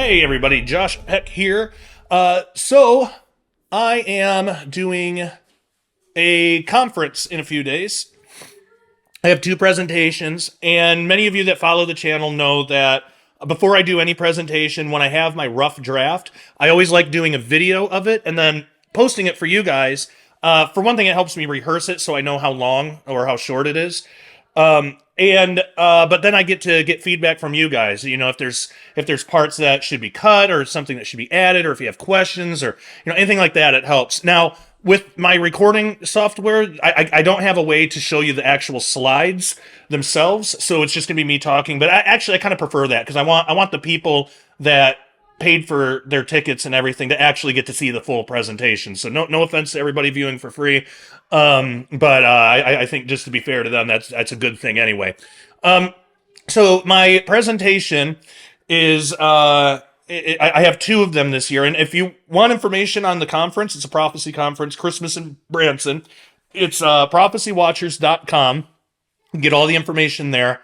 Hey everybody, Josh Peck here. So I am doing a conference in a few days. I have two presentations, and many of you that follow the channel know that before I do any presentation, when I have my rough draft, I always like doing a video of it and then posting it for you guys. For one thing, it helps me rehearse it so I know how long or how short it is. But then I get to get feedback from you guys. You know, if there's parts that should be cut or something that should be added, or if you have questions or anything like that, it helps. Now, with my recording software, I don't have a way to show you the actual slides themselves, so it's just gonna be me talking. But I kind of prefer that because I want the people that paid for their tickets and everything to actually get to see the full presentation. So no offense to everybody viewing for free. But I think just to be fair to them, that's a good thing anyway. So my presentation is, I have two of them this year. And if you want information on the conference, it's a prophecy conference, Christmas in Branson. It's prophecywatchers.com. Get all the information there.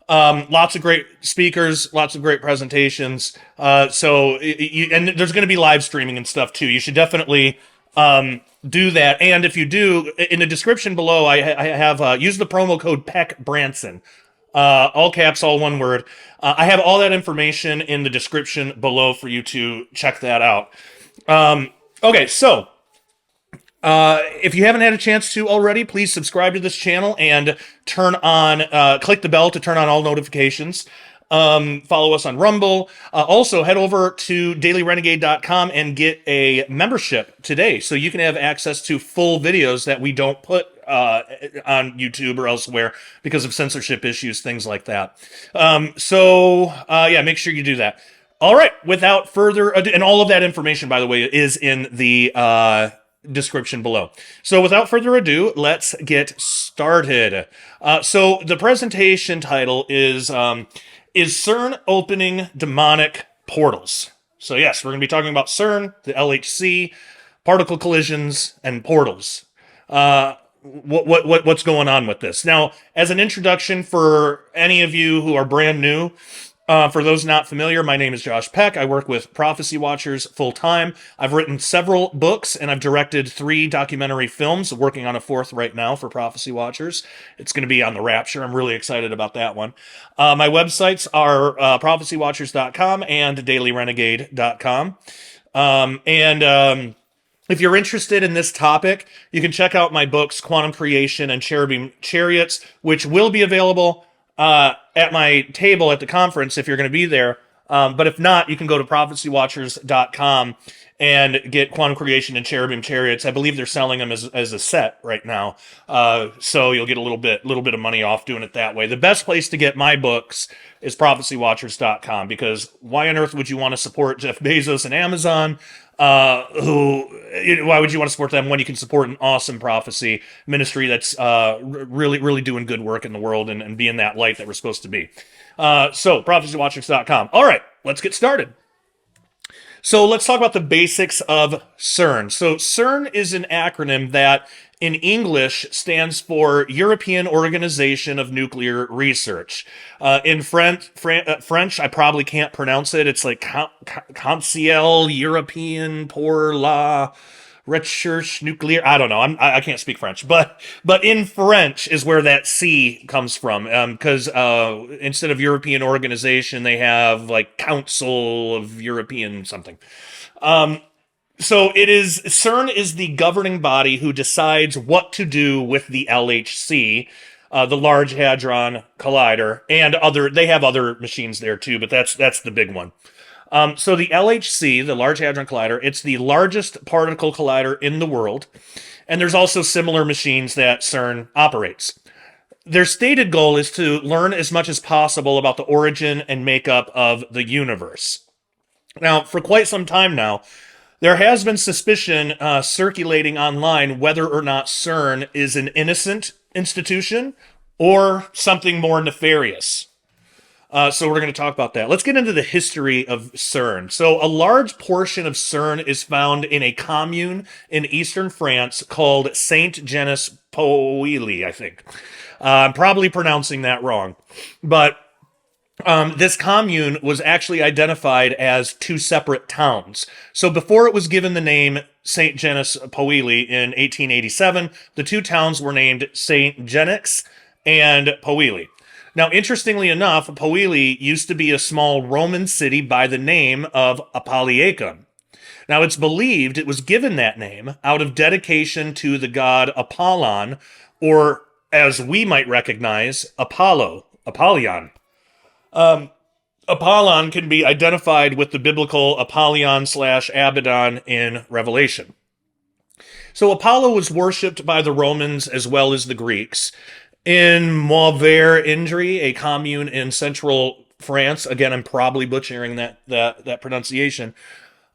Lots of great speakers, lots of great presentations. And there's going to be live streaming and stuff too. You should definitely do that. And if you do, in the description below, I have use the promo code Peck Branson, all caps, all one word. I have all that information in the description below for you to check that out. Okay, so. If you haven't had a chance to already, please subscribe to this channel and click the bell to turn on all notifications. Follow us on Rumble. Also, head over to dailyrenegade.com and get a membership today so you can have access to full videos that we don't put on YouTube or elsewhere because of censorship issues, things like that. Make sure you do that. All right, without further ado, and all of that information, by the way, is in the description below. So without further ado, let's get started. So the presentation title is CERN opening demonic portals? So yes, we're going to be talking about CERN, the LHC, particle collisions, and portals. What's going on with this? Now, as an introduction for any of you who are brand new, for those not familiar, my name is Josh Peck. I work with Prophecy Watchers full-time. I've written several books, and I've directed 3 documentary films, working on a 4th right now for Prophecy Watchers. It's going to be on the Rapture. I'm really excited about that one. My websites are prophecywatchers.com and dailyrenegade.com. If you're interested in this topic, you can check out my books, Quantum Creation and Cherubim Chariots, which will be available at my table at the conference if you're going to be there. But if not, you can go to prophecywatchers.com and get Quantum Creation and Cherubim Chariots. I believe they're selling them as a set right now. So you'll get a little bit of money off doing it that way. The best place to get my books is prophecywatchers.com, because why on earth would you want to support Jeff Bezos and Amazon? Why would you want to support them when you can support an awesome prophecy ministry that's really doing good work in the world and being that light that we're supposed to be? So prophecywatchers.com. All right, let's get started. So let's talk about the basics of CERN. So CERN is an acronym that in English stands for European Organization of Nuclear Research. In French, I probably can't pronounce it. It's like Conseil Européen pour la Recherche Nucléaire. I don't know. I can't speak French, but in French is where that C comes from. Because instead of European Organization, they have like Council of European something. So CERN is the governing body who decides what to do with the LHC, the Large Hadron Collider, and they have other machines there too, but that's the big one. So the LHC, the Large Hadron Collider, it's the largest particle collider in the world, and there's also similar machines that CERN operates. Their stated goal is to learn as much as possible about the origin and makeup of the universe. Now, for quite some time now, there has been suspicion circulating online whether or not CERN is an innocent institution or something more nefarious. So we're going to talk about that. Let's get into the history of CERN. So a large portion of CERN is found in a commune in eastern France called Saint-Genès-Pouilly, I think. I'm probably pronouncing that wrong. But This commune was actually identified as two separate towns. So before it was given the name St. Genix Powili in 1887, the two towns were named St. Genix and Powili. Now, interestingly enough, Powili used to be a small Roman city by the name of Apolliacum. Now, it's believed it was given that name out of dedication to the god Apollon, or as we might recognize, Apollyon. Apollon can be identified with the biblical Apollyon slash Abaddon in Revelation. So Apollo was worshipped by the Romans as well as the Greeks. In Mauvais-Indre, a commune in central France, again, I'm probably butchering that pronunciation,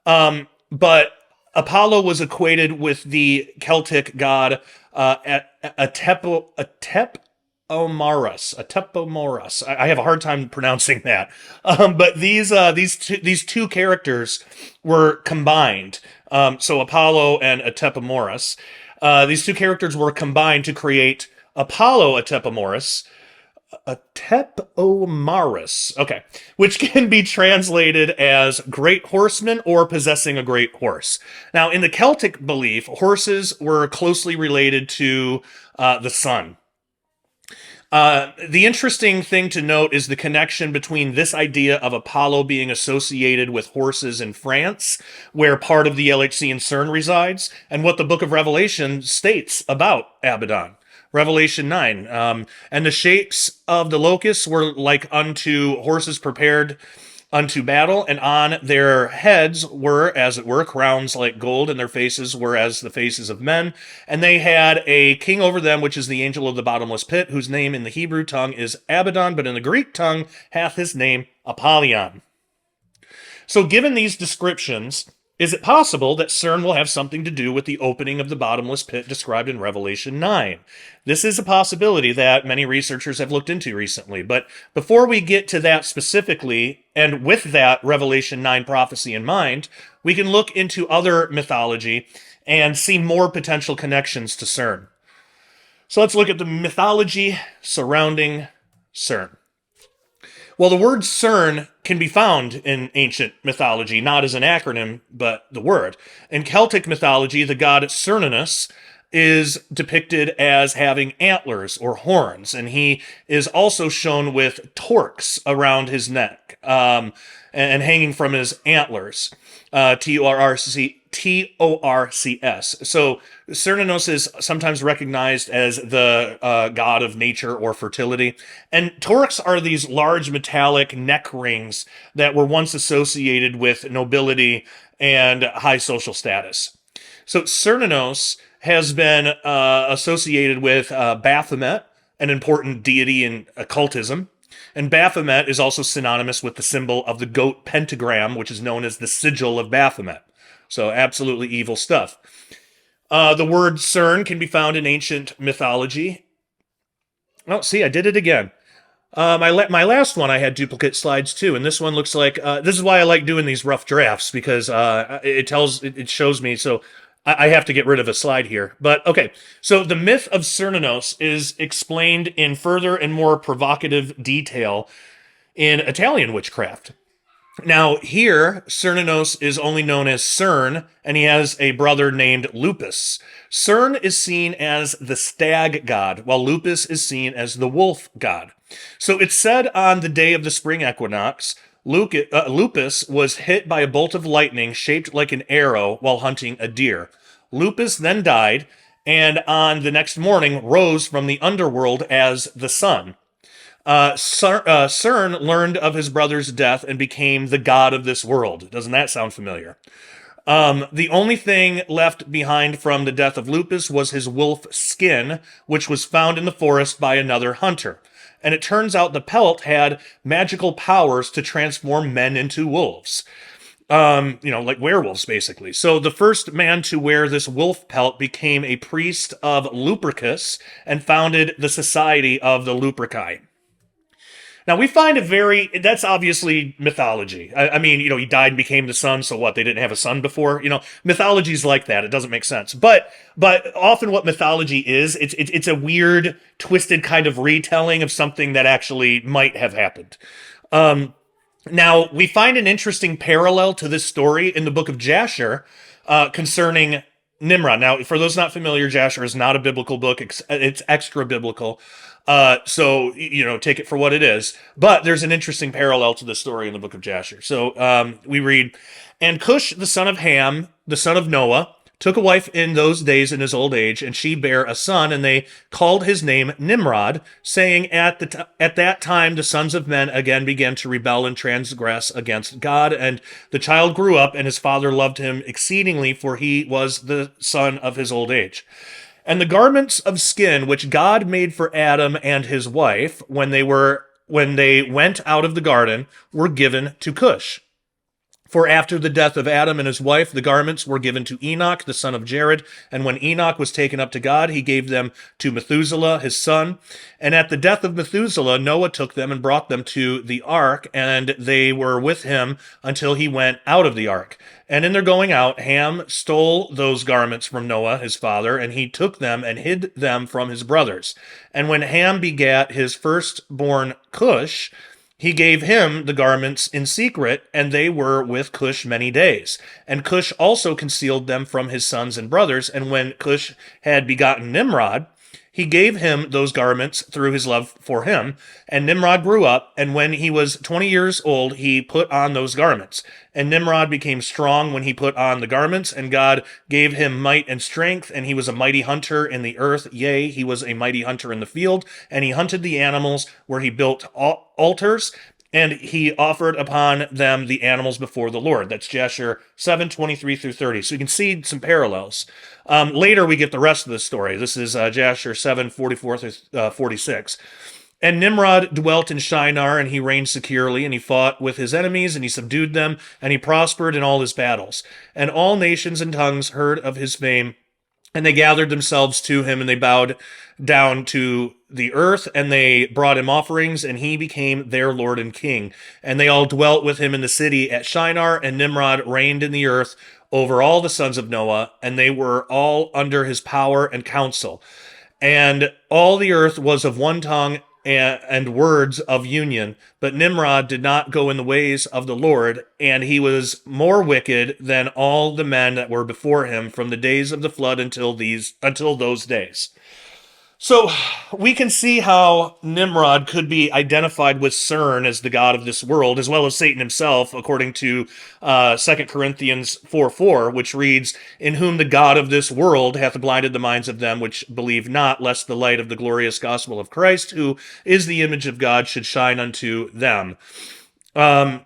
but Apollo was equated with the Celtic god Atepomoros. I have a hard time pronouncing that. But these two characters were combined. So Apollo and Atepomoros. These two characters were combined to create Apollo Atepomoros. Okay, which can be translated as great horseman or possessing a great horse. Now, in the Celtic belief, horses were closely related to the sun. The interesting thing to note is the connection between this idea of Apollo being associated with horses in France, where part of the LHC and CERN resides, and what the book of Revelation states about Abaddon. Revelation 9. And the shapes of the locusts were like unto horses prepared unto battle, and on their heads were, as it were, crowns like gold, and their faces were as the faces of men. And they had a king over them, which is the angel of the bottomless pit, whose name in the Hebrew tongue is Abaddon, but in the Greek tongue hath his name Apollyon. So given these descriptions, is it possible that CERN will have something to do with the opening of the bottomless pit described in Revelation 9? This is a possibility that many researchers have looked into recently. But before we get to that specifically, and with that Revelation 9 prophecy in mind, we can look into other mythology and see more potential connections to CERN. So let's look at the mythology surrounding CERN. Well, the word CERN can be found in ancient mythology, not as an acronym, but the word. In Celtic mythology, the god Cernunnos is depicted as having antlers or horns, and he is also shown with torques around his neck and hanging from his antlers. Torcs. So Cernunnos is sometimes recognized as the god of nature or fertility. And torques are these large metallic neck rings that were once associated with nobility and high social status. So Cernunnos has been associated with Baphomet, an important deity in occultism. And Baphomet is also synonymous with the symbol of the goat pentagram, which is known as the sigil of Baphomet. So absolutely evil stuff. The word CERN can be found in ancient mythology. Oh, see, I did it again. My last one, I had duplicate slides too, and this one looks like, this is why I like doing these rough drafts, because it shows me, so I have to get rid of a slide here. But okay, so the myth of Cernunnos is explained in further and more provocative detail in Italian witchcraft. Now, here, Cernunnos is only known as CERN, and he has a brother named Lupus. CERN is seen as the stag god, while Lupus is seen as the wolf god. So it's said on the day of the spring equinox, Lupus was hit by a bolt of lightning shaped like an arrow while hunting a deer. Lupus then died, and on the next morning rose from the underworld as the sun. CERN learned of his brother's death and became the god of this world. Doesn't that sound familiar? The only thing left behind from the death of Lupus was his wolf skin, which was found in the forest by another hunter. And it turns out the pelt had magical powers to transform men into wolves. Like werewolves, basically. So the first man to wear this wolf pelt became a priest of Lupercus and founded the Society of the Luperci. Now, we find that's obviously mythology. I mean, he died and became the sun, so what? They didn't have a sun before? Mythology's like that. It doesn't make sense. But often what mythology is, it's a weird, twisted kind of retelling of something that actually might have happened. Now, we find an interesting parallel to this story in the book of Jasher concerning Nimrod. Now, for those not familiar, Jasher is not a biblical book, it's extra biblical. So, take it for what it is. But there's an interesting parallel to the story in the book of Jasher. So we read, and Cush, the son of Ham, the son of Noah, took a wife in those days in his old age, and she bare a son, and they called his name Nimrod, saying, at that time the sons of men again began to rebel and transgress against God. And the child grew up, and his father loved him exceedingly, for he was the son of his old age. And the garments of skin which God made for Adam and his wife, when they went out of the garden, were given to Cush. For after the death of Adam and his wife, the garments were given to Enoch, the son of Jared. And when Enoch was taken up to God, he gave them to Methuselah, his son. And at the death of Methuselah, Noah took them and brought them to the ark, and they were with him until he went out of the ark. And in their going out, Ham stole those garments from Noah, his father, and he took them and hid them from his brothers. And when Ham begat his firstborn Cush, he gave him the garments in secret, and they were with Cush many days. And Cush also concealed them from his sons and brothers. And when Cush had begotten Nimrod, he gave him those garments through his love for him. And Nimrod grew up, and when he was 20 years old, he put on those garments. And Nimrod became strong when he put on the garments, and God gave him might and strength, and he was a mighty hunter in the earth. Yea, he was a mighty hunter in the field, and he hunted the animals where he built altars, and he offered upon them the animals before the Lord. That's Jasher 7:23 through 30. So you can see some parallels. Later we get the rest of the story. This is Jasher 7:44 through 46. And Nimrod dwelt in Shinar, and he reigned securely, and he fought with his enemies, and he subdued them, and he prospered in all his battles. And all nations and tongues heard of his fame, and they gathered themselves to him, and they bowed down to the earth, and they brought him offerings, and he became their lord and king. And they all dwelt with him in the city at Shinar, and Nimrod reigned in the earth over all the sons of Noah, and they were all under his power and counsel. And all the earth was of one tongue and words of union. But Nimrod did not go in the ways of the Lord, and he was more wicked than all the men that were before him from the days of the flood until those days. So we can see how Nimrod could be identified with CERN as the god of this world, as well as Satan himself, according to 2 Corinthians 4:4, which reads, "In whom the god of this world hath blinded the minds of them which believe not, lest the light of the glorious gospel of Christ, who is the image of God, should shine unto them." And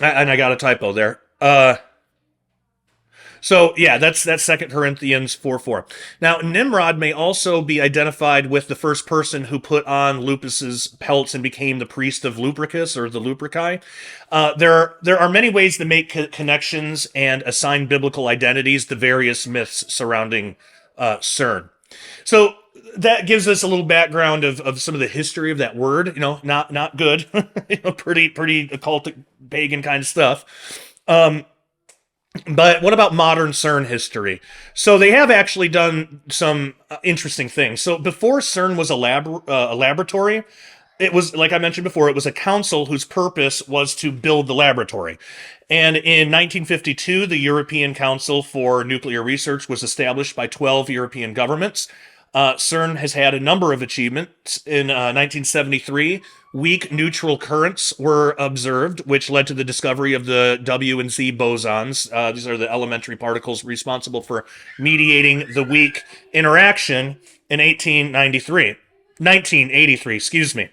I got a typo there. So, yeah, that's 2 Corinthians 4:4. Now, Nimrod may also be identified with the first person who put on Lupus's pelts and became the priest of Lupercus, or the Luperci. There are many ways to make connections and assign biblical identities to various myths surrounding CERN. So, that gives us a little background of some of the history of that word. Not good. Pretty occultic, pagan kind of stuff. But what about modern CERN history? So they have actually done some interesting things. So before CERN was a laboratory, it was, like I mentioned before, it was a council whose purpose was to build the laboratory. And in 1952, the European Council for Nuclear Research was established by 12 European governments. CERN has had a number of achievements. In 1973, weak neutral currents were observed, which led to the discovery of the W and Z bosons. These are the elementary particles responsible for mediating the weak interaction in 1983, excuse me.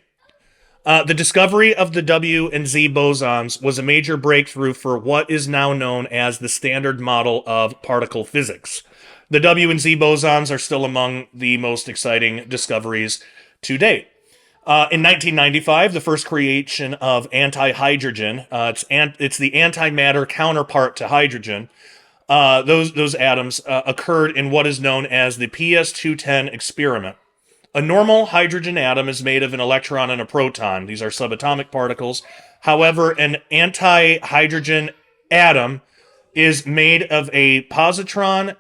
The discovery of the W and Z bosons was a major breakthrough for what is now known as the Standard Model of particle physics. The W and Z bosons are still among the most exciting discoveries to date. In 1995, the first creation of antihydrogen, it's the antimatter counterpart to hydrogen. Those atoms occurred in what is known as the PS210 experiment. A normal hydrogen atom is made of an electron and a proton. These are subatomic particles. However, an antihydrogen atom is made of a positron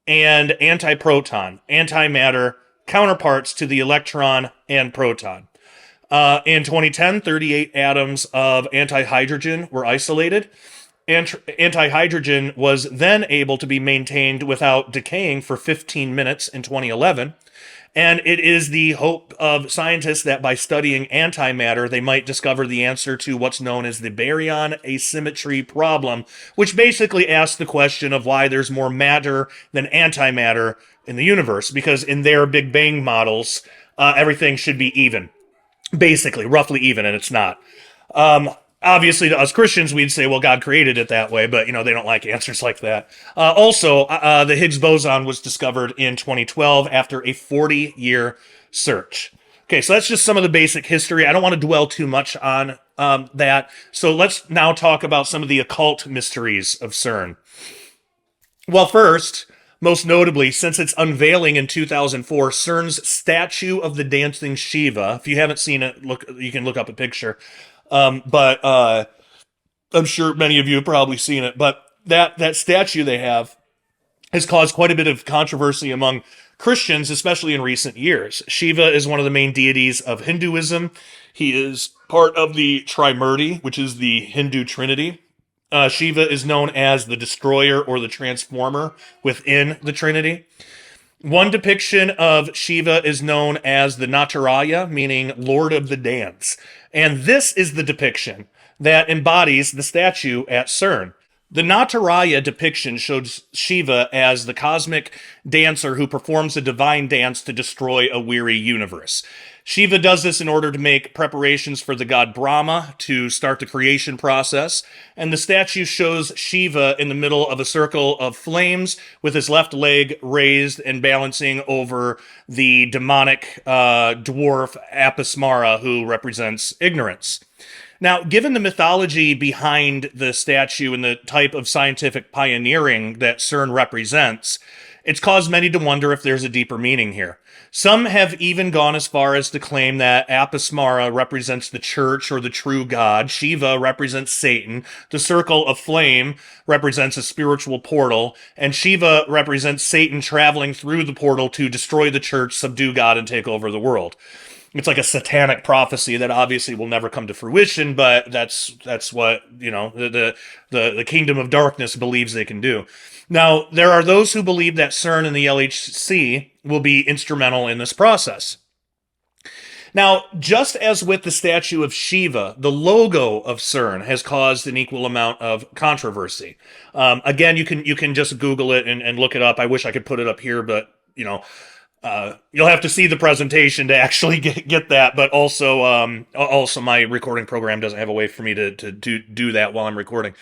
and antiproton, antimatter counterparts to the electron and proton. In 2010, 38 atoms of antihydrogen were isolated. Antihydrogen was then able to be maintained without decaying for 15 minutes in 2011. And it is the hope of scientists that by studying antimatter, they might discover the answer to what's known as the baryon asymmetry problem, which basically asks the question of why there's more matter than antimatter in the universe. Because in their Big Bang models, everything should be even. Basically, roughly even, and it's not. Obviously, to us Christians, we'd say, well, God created it that way, but, they don't like answers like that. Also, the Higgs boson was discovered in 2012 after a 40-year search. Okay, so that's just some of the basic history. I don't want to dwell too much on that. So let's now talk about some of the occult mysteries of CERN. Well, first, most notably, since its unveiling in 2004, CERN's statue of the dancing Shiva, if you haven't seen it, you can look up a picture. But I'm sure many of you have probably seen it, but that statue they have has caused quite a bit of controversy among Christians, especially in recent years. Shiva is one of the main deities of Hinduism. He is part of the Trimurti, which is the Hindu Trinity. Shiva is known as the destroyer or the transformer within the Trinity. One depiction of Shiva is known as the Nataraya, meaning Lord of the Dance. And this is the depiction that embodies the statue at CERN. The Nataraya depiction shows Shiva as the cosmic dancer who performs a divine dance to destroy a weary universe. Shiva does this in order to make preparations for the god Brahma to start the creation process, and the statue shows Shiva in the middle of a circle of flames with his left leg raised and balancing over the demonic dwarf Apismara, who represents ignorance. Now, given the mythology behind the statue and the type of scientific pioneering that CERN represents, it's caused many to wonder if there's a deeper meaning here. Some have even gone as far as to claim that Apismara represents the church or the true God, Shiva represents Satan, the circle of flame represents a spiritual portal, and Shiva represents Satan traveling through the portal to destroy the church, subdue God, and take over the world. It's like a satanic prophecy that obviously will never come to fruition, but that's what, the kingdom of darkness believes they can do. Now, there are those who believe that CERN and the LHC will be instrumental in this process. Now, just as with the statue of Shiva, the logo of CERN has caused an equal amount of controversy. Again, you can just Google it and look it up. I wish I could put it up here, but, you'll have to see the presentation to actually get that, but also my recording program doesn't have a way for me to do that while I'm recording.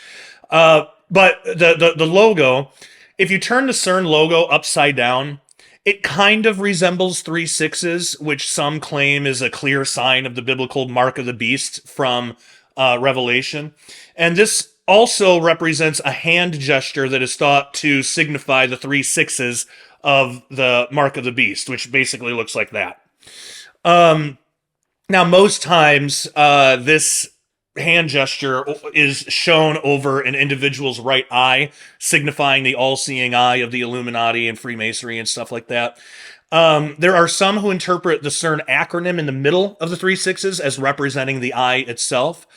But the logo, if you turn the CERN logo upside down, it kind of resembles 3 sixes, which some claim is a clear sign of the biblical mark of the beast from Revelation. And this also represents a hand gesture that is thought to signify the 3 sixes of the mark of the beast, which basically looks like that. Now, most times, this hand gesture is shown over an individual's right eye, signifying the all-seeing eye of the Illuminati and Freemasonry and stuff like that. There are some who interpret the CERN acronym in the middle of the 3 sixes as representing the eye itself.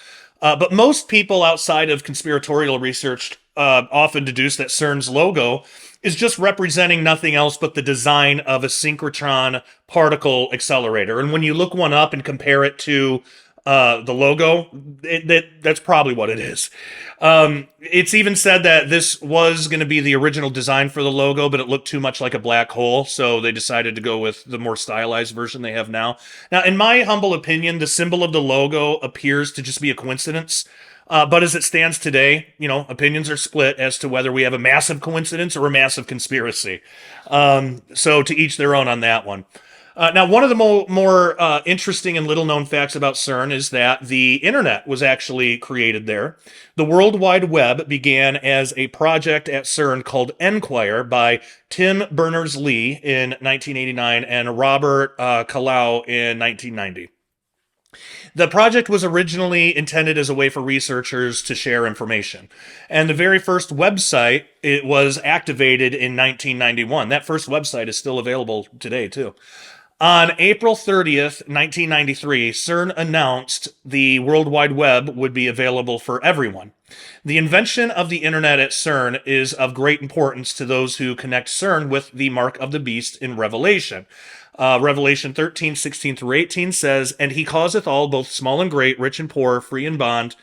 But most people outside of conspiratorial research often deduce that CERN's logo is just representing nothing else but the design of a synchrotron particle accelerator. And when you look one up and compare it to the logo, that's probably what it is. It's even said that this was going to be the original design for the logo, but it looked too much like a black hole, so they decided to go with the more stylized version they have now. Now, in my humble opinion, the symbol of the logo appears to just be a coincidence. But as it stands today, opinions are split as to whether we have a massive coincidence or a massive conspiracy. So to each their own on that one. Now, one of the more interesting and little-known facts about CERN is that the internet was actually created there. The World Wide Web began as a project at CERN called Enquire by Tim Berners-Lee in 1989 and Robert Kalau in 1990. The project was originally intended as a way for researchers to share information. And the very first website, it was activated in 1991. That first website is still available today, too. On April 30th, 1993, CERN announced the World Wide Web would be available for everyone. The invention of the internet at CERN is of great importance to those who connect CERN with the mark of the beast in Revelation. Revelation 13:16 through 18 says, "And he causeth all, both small and great, rich and poor, free and bond,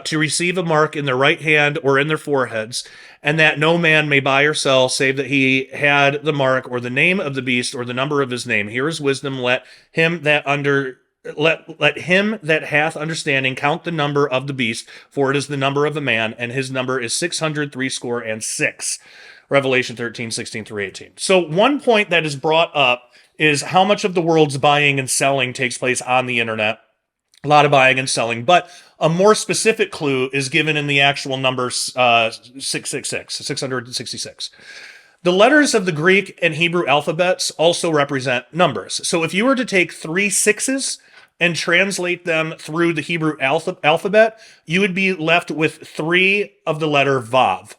to receive a mark in their right hand or in their foreheads, and that no man may buy or sell, save that he had the mark or the name of the beast or the number of his name. Here is wisdom. Let him that hath understanding count the number of the beast, for it is the number of a man, and his number is 666. Revelation 13:16 through 18. So one point that is brought up is how much of the world's buying and selling takes place on the internet. A lot of buying and selling, but a more specific clue is given in the actual number 666. The letters of the Greek and Hebrew alphabets also represent numbers. So if you were to take 3 sixes and translate them through the Hebrew alphabet, you would be left with 3 of the letter Vav.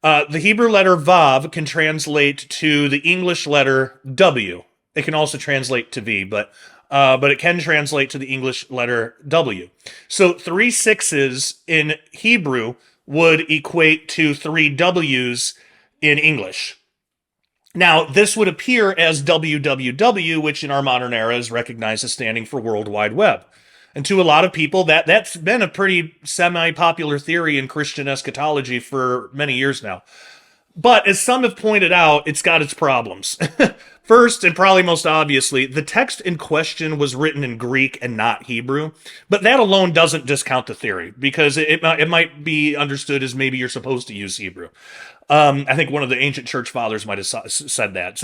The Hebrew letter Vav can translate to the English letter W. It can also translate to V, but it can translate to the English letter W. So 3 sixes in Hebrew would equate to 3 W's in English. Now, this would appear as WWW, which in our modern era is recognized as standing for World Wide Web. And to a lot of people, that's been a pretty semi-popular theory in Christian eschatology for many years now. But as some have pointed out, it's got its problems. First, and probably most obviously, the text in question was written in Greek and not Hebrew. But that alone doesn't discount the theory, because it might be understood as maybe you're supposed to use Hebrew. I think one of the ancient church fathers might have said that.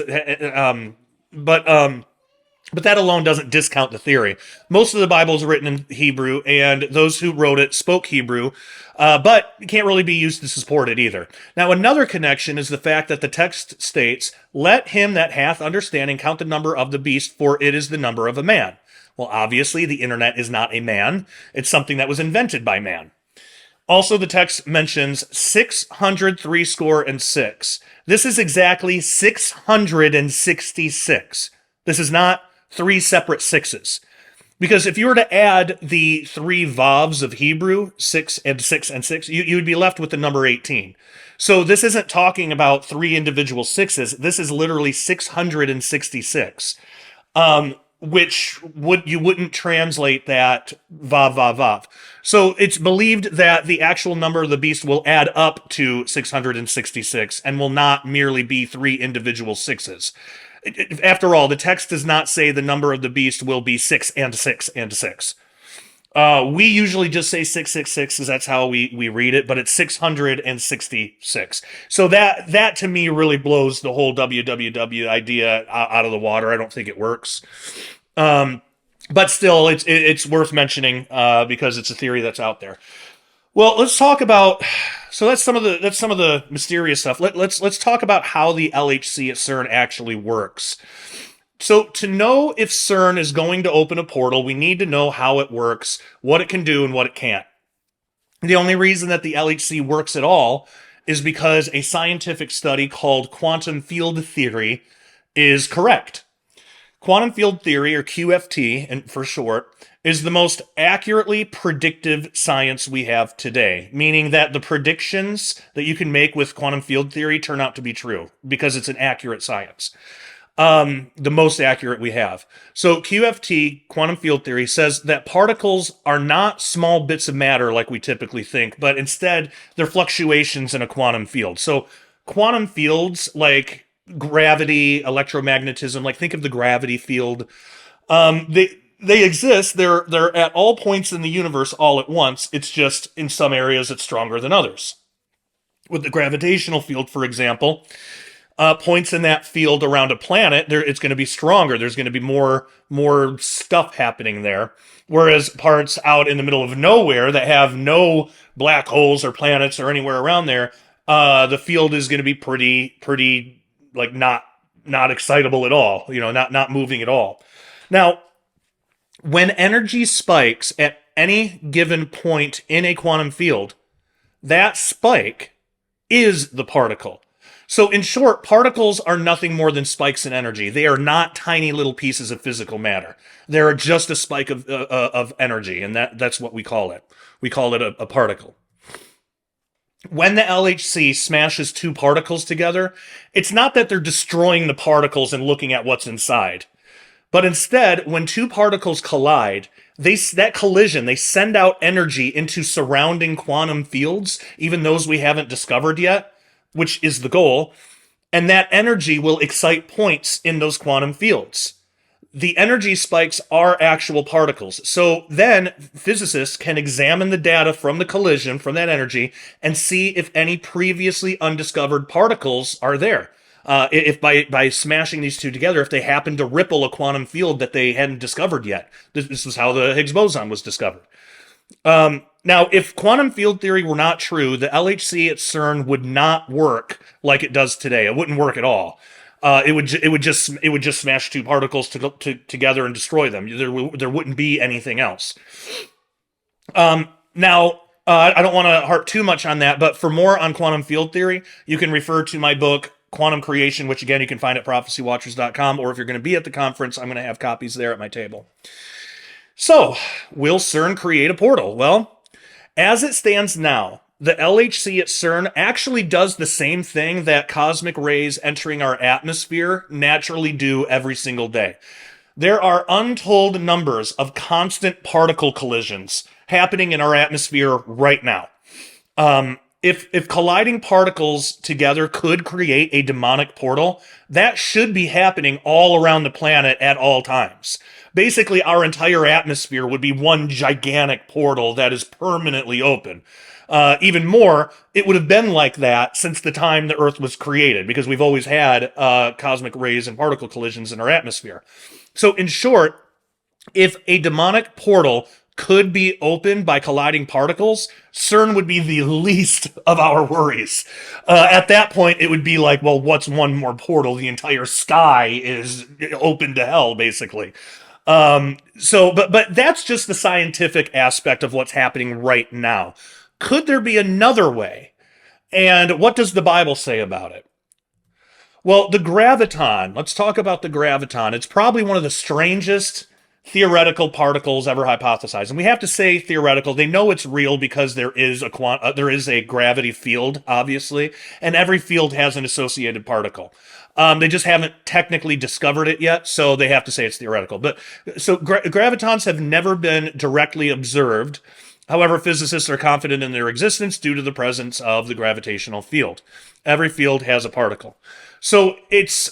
But that alone doesn't discount the theory. Most of the Bible is written in Hebrew, and those who wrote it spoke Hebrew, but it can't really be used to support it either. Now, another connection is the fact that the text states, "Let him that hath understanding count the number of the beast, for it is the number of a man." Well, obviously, the internet is not a man. It's something that was invented by man. Also, the text mentions 666. This is exactly 666. This is not 3 separate sixes. Because if you were to add the 3 Vavs of Hebrew, 6 and 6 and 6, you would be left with the number 18. So this isn't talking about 3 individual sixes. This is literally 666. Which you wouldn't translate that Vav, Vav, Vav. So it's believed that the actual number of the beast will add up to 666 and will not merely be 3 individual sixes. After all, the text does not say the number of the beast will be 6 and 6 and 6. We usually just say 666 because that's how we read it, but it's 666. So that to me really blows the whole WWW idea out of the water. I don't think it works. But still, it's worth mentioning because it's a theory that's out there. Well, let's talk about. So that's some of the mysterious stuff. Let's talk about how the LHC at CERN actually works. So to know if CERN is going to open a portal, we need to know how it works, what it can do, and what it can't. The only reason that the LHC works at all is because a scientific study called quantum field theory is correct. Quantum field theory, or QFT and for short, is the most accurately predictive science we have today, meaning that the predictions that you can make with quantum field theory turn out to be true because it's an accurate science. The most accurate we have. So QFT, quantum field theory, says that particles are not small bits of matter like we typically think, but instead they're fluctuations in a quantum field. So quantum fields like gravity, electromagnetism, like think of the gravity field, they exist. They're at all points in the universe all at once. It's just in some areas it's stronger than others. With the gravitational field, for example, points in that field around a planet, it's going to be stronger. There's going to be more stuff happening there. Whereas parts out in the middle of nowhere that have no black holes or planets or anywhere around there, the field is going to be pretty like not excitable at all. Not moving at all. Now, when energy spikes at any given point in a quantum field, that spike is the particle. So, in short, particles are nothing more than spikes in energy. They are not tiny little pieces of physical matter. They're just a spike of energy, and that's what we call it. We call it a particle. When the LHC smashes two particles together, it's not that they're destroying the particles and looking at what's inside. But instead, when two particles collide, that collision, they send out energy into surrounding quantum fields, even those we haven't discovered yet, which is the goal, and that energy will excite points in those quantum fields. The energy spikes are actual particles. So then physicists can examine the data from the collision, from that energy, and see if any previously undiscovered particles are there. If by smashing these two together, if they happen to ripple a quantum field that they hadn't discovered yet. This is how the Higgs boson was discovered. Now, if quantum field theory were not true, the LHC at CERN would not work like it does today. It wouldn't work at all. It would just smash two particles together and destroy them. There wouldn't be anything else. Now, I don't want to harp too much on that, but for more on quantum field theory, you can refer to my book, Quantum Creation, which again you can find at prophecywatchers.com, or if you're going to be at the conference, I'm going to have copies there at my table. So, will CERN create a portal? Well, as it stands now, the LHC at CERN actually does the same thing that cosmic rays entering our atmosphere naturally do every single day. There are untold numbers of constant particle collisions happening in our atmosphere right now. If colliding particles together could create a demonic portal, that should be happening all around the planet at all times. Basically, our entire atmosphere would be one gigantic portal that is permanently open. Even more, it would have been like that since the time the Earth was created, because we've always had cosmic rays and particle collisions in our atmosphere. So, in short, if a demonic portal could be opened by colliding particles, CERN would be the least of our worries. At that point, it would be like, well, what's one more portal? The entire sky is open to hell, basically. But that's just the scientific aspect of what's happening right now. Could there be another way? And what does the Bible say about it? Well, the graviton, let's talk about the graviton. It's probably one of the strangest theoretical particles ever hypothesized. And we have to say theoretical. They know it's real because there is a gravity field, obviously, and every field has an associated particle. They just haven't technically discovered it yet, so they have to say it's theoretical. But so gravitons have never been directly observed. However, physicists are confident in their existence due to the presence of the gravitational field. Every field has a particle. So it's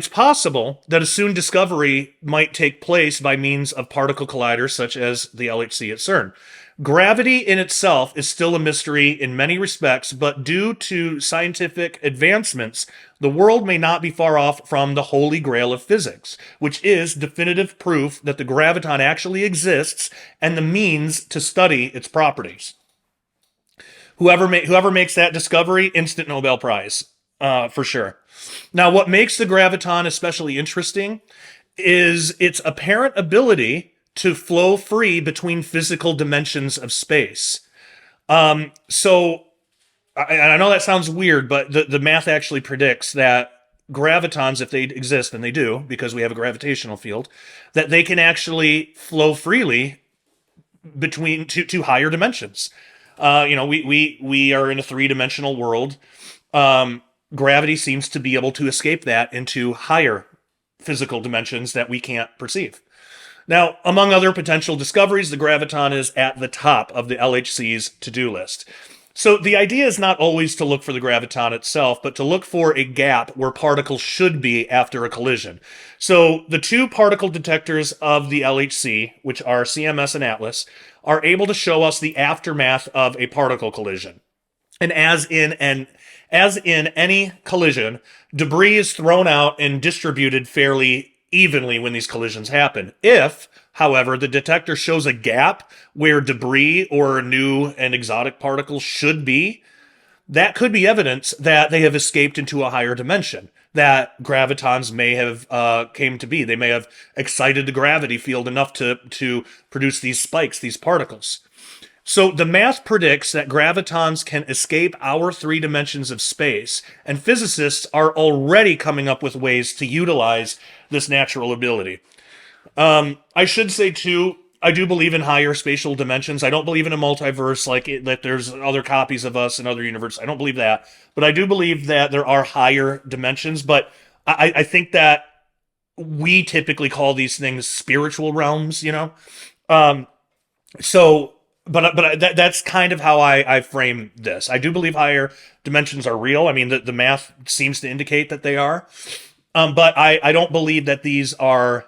possible that a soon discovery might take place by means of particle colliders such as the LHC at CERN. Gravity in itself is still a mystery in many respects, but due to scientific advancements, the world may not be far off from the holy grail of physics, which is definitive proof that the graviton actually exists and the means to study its properties. Whoever makes that discovery, instant Nobel Prize, for sure. Now, what makes the graviton especially interesting is its apparent ability to flow free between physical dimensions of space. So I know that sounds weird, but the math actually predicts that gravitons, if they exist, and they do, because we have a gravitational field, that they can actually flow freely between two higher dimensions. We are in a three-dimensional world. Gravity seems to be able to escape that into higher physical dimensions that we can't perceive. Now, among other potential discoveries, the graviton is at the top of the LHC's to-do list. So the idea is not always to look for the graviton itself, but to look for a gap where particles should be after a collision. So the two particle detectors of the LHC, which are CMS and Atlas, are able to show us the aftermath of a particle collision. And as in any collision, debris is thrown out and distributed fairly evenly when these collisions happen. If, however, the detector shows a gap where debris or new and exotic particles should be, that could be evidence that they have escaped into a higher dimension, that gravitons may have came to be. They may have excited the gravity field enough to produce these spikes, these particles. So the math predicts that gravitons can escape our three dimensions of space, and physicists are already coming up with ways to utilize this natural ability. I should say too, I do believe in higher spatial dimensions. I don't believe in a multiverse that there's other copies of us in other universes. I don't believe that, but I do believe that there are higher dimensions. But I think that we typically call these things spiritual realms. Um, so, that's kind of how I frame this. I do believe higher dimensions are real. I mean, the math seems to indicate that they are. But I don't believe that these are.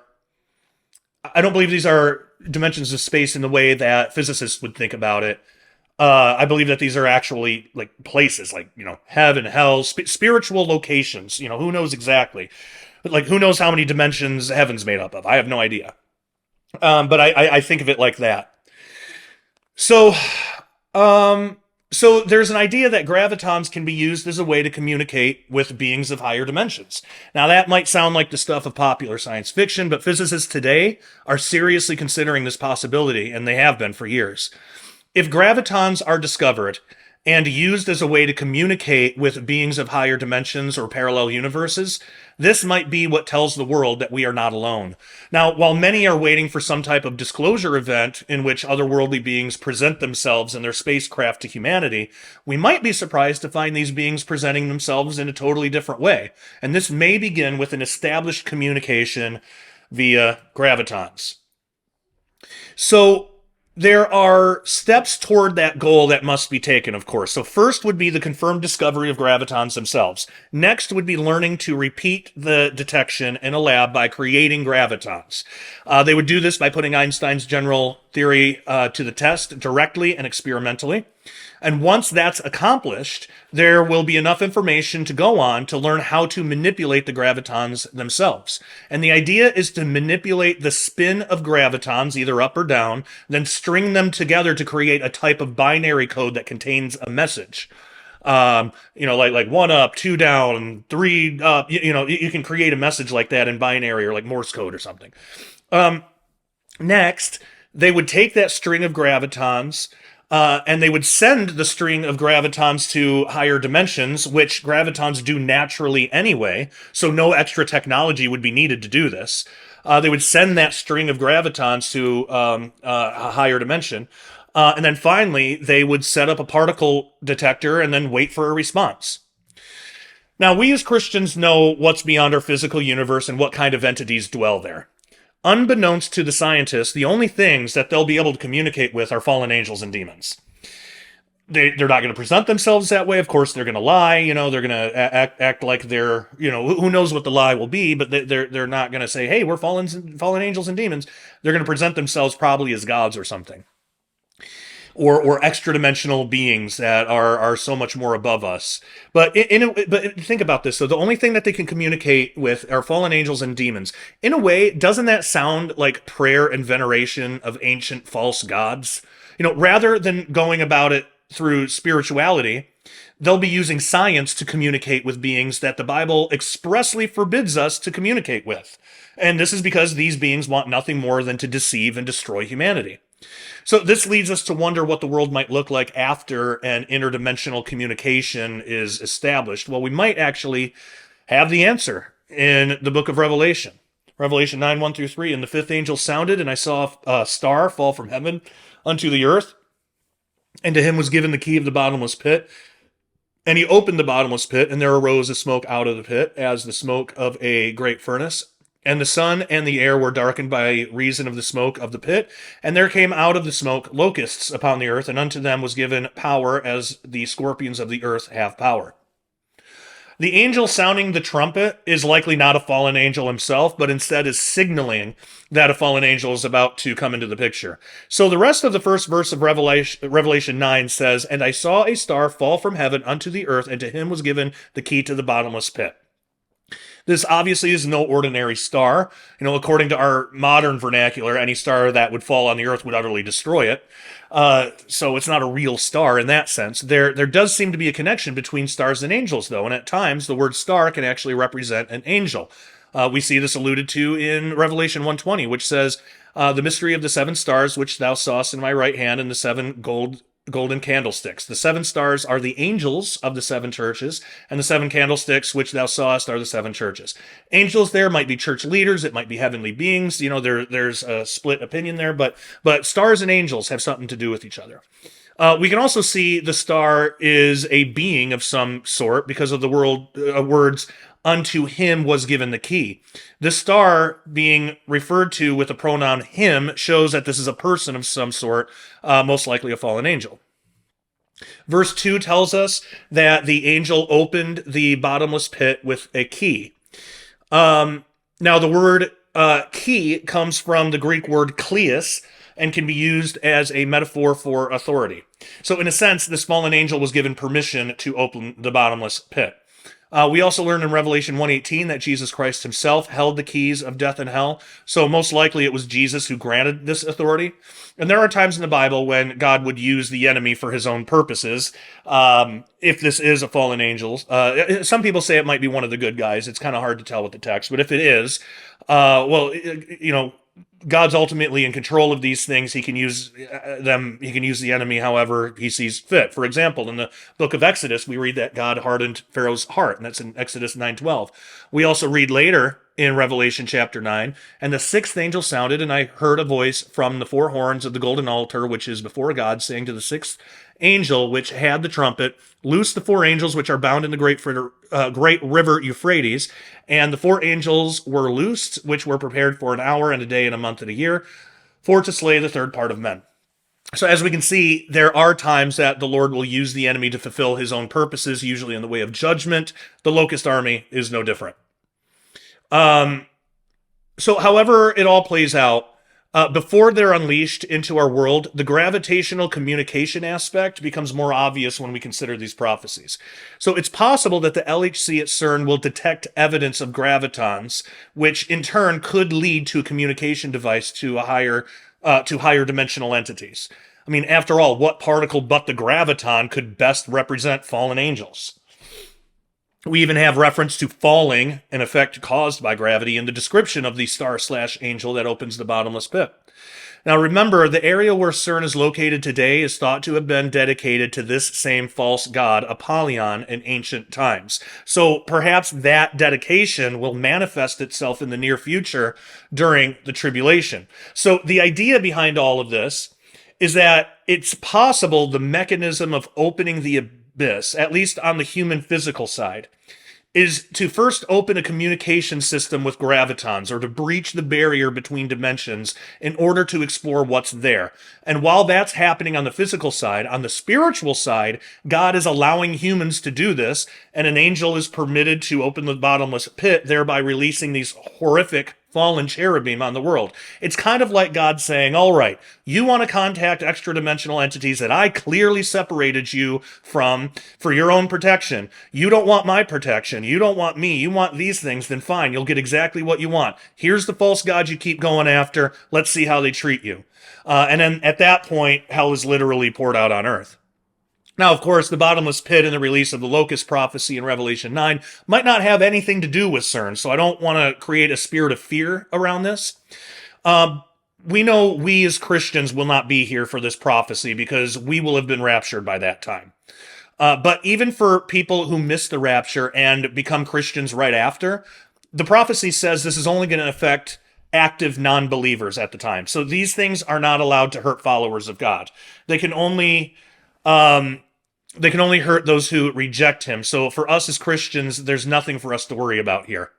I don't believe these are dimensions of space in the way that physicists would think about it. I believe that these are actually like places, like heaven, hell, spiritual locations. Who knows exactly? But like, who knows how many dimensions heaven's made up of? I have no idea. But I think of it like that. So, so there's an idea that gravitons can be used as a way to communicate with beings of higher dimensions. Now that might sound like the stuff of popular science fiction, but physicists today are seriously considering this possibility, and they have been for years. If gravitons are discovered and used as a way to communicate with beings of higher dimensions or parallel universes, this might be what tells the world that we are not alone. Now, while many are waiting for some type of disclosure event in which otherworldly beings present themselves and their spacecraft to humanity, we might be surprised to find these beings presenting themselves in a totally different way. And this may begin with an established communication via gravitons. So, there are steps toward that goal that must be taken, of course. So first would be the confirmed discovery of gravitons themselves. Next would be learning to repeat the detection in a lab by creating gravitons. They would do this by putting Einstein's general theory to the test directly and experimentally. And once that's accomplished, there will be enough information to go on to learn how to manipulate the gravitons themselves. And the idea is to manipulate the spin of gravitons, either up or down, then string them together to create a type of binary code that contains a message. Like 1 up, 2 down, 3 up. You can create a message like that in binary or like Morse code or something. Next, they would take that string of gravitons, and they would send the string of gravitons to higher dimensions, which gravitons do naturally anyway, so no extra technology would be needed to do this. They would send that string of gravitons to a higher dimension, and then finally, they would set up a particle detector and then wait for a response. Now, we as Christians know what's beyond our physical universe and what kind of entities dwell there. Unbeknownst to the scientists, the only things that they'll be able to communicate with are fallen angels and demons. They're not going to present themselves that way. Of course, they're going to lie. They're going to act like they're, who knows what the lie will be, but they're not going to say, hey, we're fallen angels and demons. They're going to present themselves probably as gods or something. Or extra-dimensional beings that are so much more above us. But but think about this. So the only thing that they can communicate with are fallen angels and demons. In a way, doesn't that sound like prayer and veneration of ancient false gods? Rather than going about it through spirituality, they'll be using science to communicate with beings that the Bible expressly forbids us to communicate with. And this is because these beings want nothing more than to deceive and destroy humanity. So this leads us to wonder what the world might look like after an interdimensional communication is established. Well, we might actually have the answer in the book of Revelation. Revelation 9, 1 through 3. And the fifth angel sounded, and I saw a star fall from heaven unto the earth. And to him was given the key of the bottomless pit. And he opened the bottomless pit, and there arose a smoke out of the pit, as the smoke of a great furnace. And the sun and the air were darkened by reason of the smoke of the pit. And there came out of the smoke locusts upon the earth, and unto them was given power as the scorpions of the earth have power. The angel sounding the trumpet is likely not a fallen angel himself, but instead is signaling that a fallen angel is about to come into the picture. So the rest of the first verse of Revelation 9 says, And I saw a star fall from heaven unto the earth, and to him was given the key to the bottomless pit. This obviously is no ordinary star. According to our modern vernacular, any star that would fall on the earth would utterly destroy it. So it's not a real star in that sense. There does seem to be a connection between stars and angels, though, and at times the word star can actually represent an angel. We see this alluded to in Revelation 1:20, which says, the mystery of the seven stars which thou sawest in my right hand, and the seven golden candlesticks. The seven stars are the angels of the seven churches, and the seven candlesticks which thou sawest are the seven churches. Angels there might be church leaders, it might be heavenly beings. There's a split opinion there, but stars and angels have something to do with each other. We can also see the star is a being of some sort because of the words, unto him was given the key. The star being referred to with the pronoun him shows that this is a person of some sort, most likely a fallen angel. Verse 2 tells us that the angel opened the bottomless pit with a key. Now the word key comes from the Greek word kleos, and can be used as a metaphor for authority. So in a sense, this fallen angel was given permission to open the bottomless pit. We also learn in Revelation 1:18 that Jesus Christ himself held the keys of death and hell, so most likely it was Jesus who granted this authority. And there are times in the Bible when God would use the enemy for his own purposes, if this is a fallen angel. Some people say it might be one of the good guys. It's kind of hard to tell with the text, but if it is, God's ultimately in control of these things. He can use them. He can use the enemy however he sees fit. For example, in the book of Exodus, we read that God hardened Pharaoh's heart, and that's in Exodus 9:12. We also read later in Revelation chapter 9, and the sixth angel sounded, and I heard a voice from the four horns of the golden altar, which is before God, saying to the sixth angel, which had the trumpet, loose the four angels which are bound in the great river Euphrates. And the four angels were loosed, which were prepared for an hour and a day and a month and a year, for to slay the third part of men. So as we can see, there are times that the Lord will use the enemy to fulfill his own purposes, usually in the way of judgment. The locust army is no different. So however it all plays out, before they're unleashed into our world, the gravitational communication aspect becomes more obvious when we consider these prophecies. So it's possible that the LHC at CERN will detect evidence of gravitons, which in turn could lead to a communication device to higher dimensional entities. I mean, after all, what particle but the graviton could best represent fallen angels? We even have reference to falling, an effect caused by gravity, in the description of the star/angel that opens the bottomless pit. Now remember, the area where CERN is located today is thought to have been dedicated to this same false god, Apollyon, in ancient times. So perhaps that dedication will manifest itself in the near future during the tribulation. So the idea behind all of this is that it's possible the mechanism of opening the abyss, at least on the human physical side, is to first open a communication system with gravitons, or to breach the barrier between dimensions in order to explore what's there. And while that's happening on the physical side, on the spiritual side, God is allowing humans to do this, and an angel is permitted to open the bottomless pit, thereby releasing these horrific fallen cherubim on the world. It's kind of like God saying, all right, you want to contact extra-dimensional entities that I clearly separated you from for your own protection. You don't want my protection. You don't want me. You want these things. Then fine, you'll get exactly what you want. Here's the false god you keep going after. Let's see how they treat you. And then at that point, hell is literally poured out on earth. Now, of course, the bottomless pit and the release of the locust prophecy in Revelation 9 might not have anything to do with CERN, so I don't want to create a spirit of fear around this. We know we as Christians will not be here for this prophecy because we will have been raptured by that time. But even for people who miss the rapture and become Christians right after, the prophecy says this is only going to affect active non-believers at the time. So these things are not allowed to hurt followers of God. They can only hurt those who reject him. So for us as Christians, there's nothing for us to worry about here.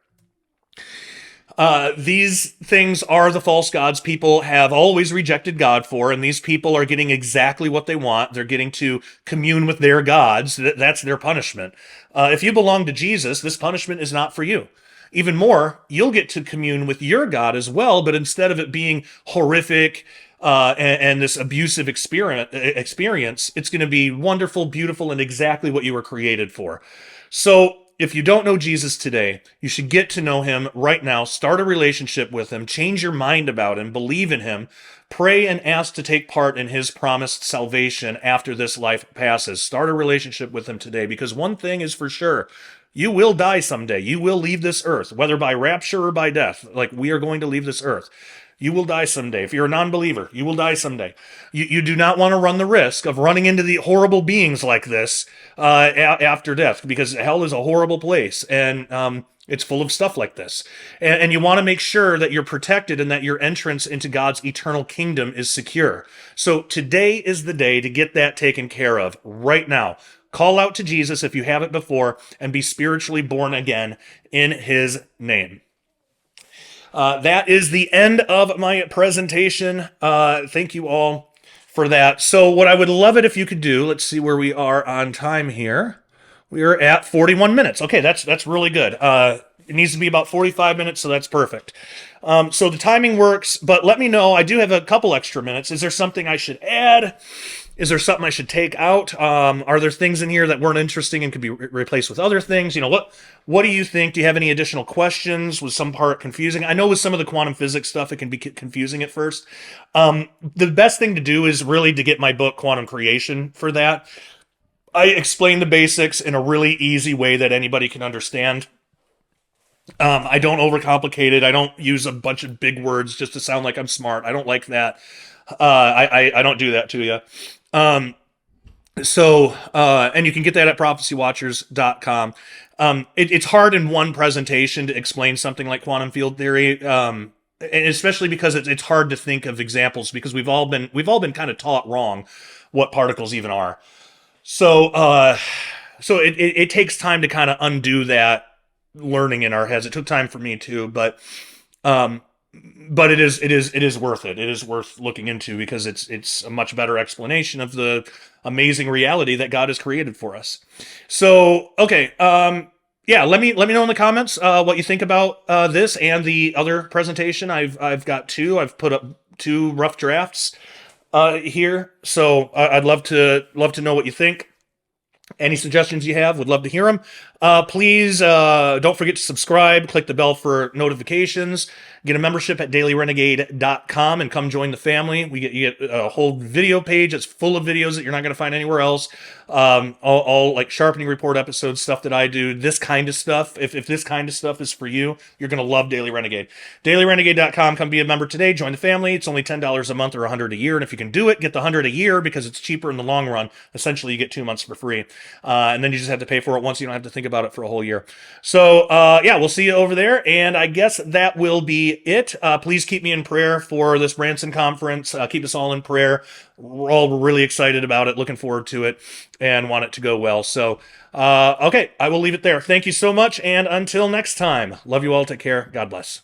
These things are the false gods people have always rejected God for, and these people are getting exactly what they want. They're getting to commune with their gods. That's their punishment. If you belong to Jesus, this punishment is not for you. Even more, you'll get to commune with your God as well, but instead of it being horrific and this abusive experience, it's going to be wonderful, beautiful, and exactly what you were created for. So if you don't know Jesus today, you should get to know him right now. Start a relationship with him. Change your mind about him. Believe in him. Pray and ask to take part in his promised salvation after this life passes. Start a relationship with him today, because one thing is for sure. You will die someday. You will leave this earth, whether by rapture or by death. Like, we are going to leave this earth. You will die someday. If you're a non-believer, you will die someday. You do not want to run the risk of running into the horrible beings like this after death, because hell is a horrible place, and it's full of stuff like this. And you want to make sure that you're protected and that your entrance into God's eternal kingdom is secure. So today is the day to get that taken care of right now. Call out to Jesus if you haven't before, and be spiritually born again in his name. That is the end of my presentation. Thank you all for that. So what I would love it if you could do, let's see where we are on time here. We are at 41 minutes. Okay, that's really good. It needs to be about 45 minutes, so that's perfect. So the timing works, but let me know. I do have a couple extra minutes. Is there something I should add? Is there something I should take out? Are there things in here that weren't interesting and could be replaced with other things? You know, what do you think? Do you have any additional questions? Was some part confusing? I know with some of the quantum physics stuff, it can be confusing at first. The best thing to do is really to get my book, Quantum Creation, for that. I explain the basics in a really easy way that anybody can understand. I don't overcomplicate it. I don't use a bunch of big words just to sound like I'm smart. I don't like that. I don't do that to you. And you can get that at prophecywatchers.com. It's hard in one presentation to explain something like quantum field theory. And especially because it's hard to think of examples, because we've all been kind of taught wrong what particles even are. So it takes time to kind of undo that learning in our heads. It took time for me too, but it is worth it. It is worth looking into, because it's a much better explanation of the amazing reality that God has created for us. So, okay, yeah, let me know in the comments what you think about this and the other presentation. I've got two. I've put up two rough drafts here, so I'd love to know what you think. Any suggestions you have, would love to hear them. Please don't forget to subscribe, click the bell for notifications, get a membership at dailyrenegade.com, and come join the family. You get a whole video page that's full of videos that you're not going to find anywhere else. All like sharpening report episodes, stuff that I do, this kind of stuff. If this kind of stuff is for you, you're going to love Daily Renegade. DailyRenegade.com, come be a member today, join the family. It's only $10 a month or $100 a year, and if you can do it, get the $100 a year, because it's cheaper in the long run. Essentially, you get 2 months for free. And then you just have to pay for it once. You don't have to think about it for a whole year. So, yeah, we'll see you over there. And I guess that will be it. Please keep me in prayer for this Branson conference. Keep us all in prayer. We're all really excited about it, looking forward to it, and want it to go well. So, okay, I will leave it there. Thank you so much. And until next time, love you all. Take care. God bless.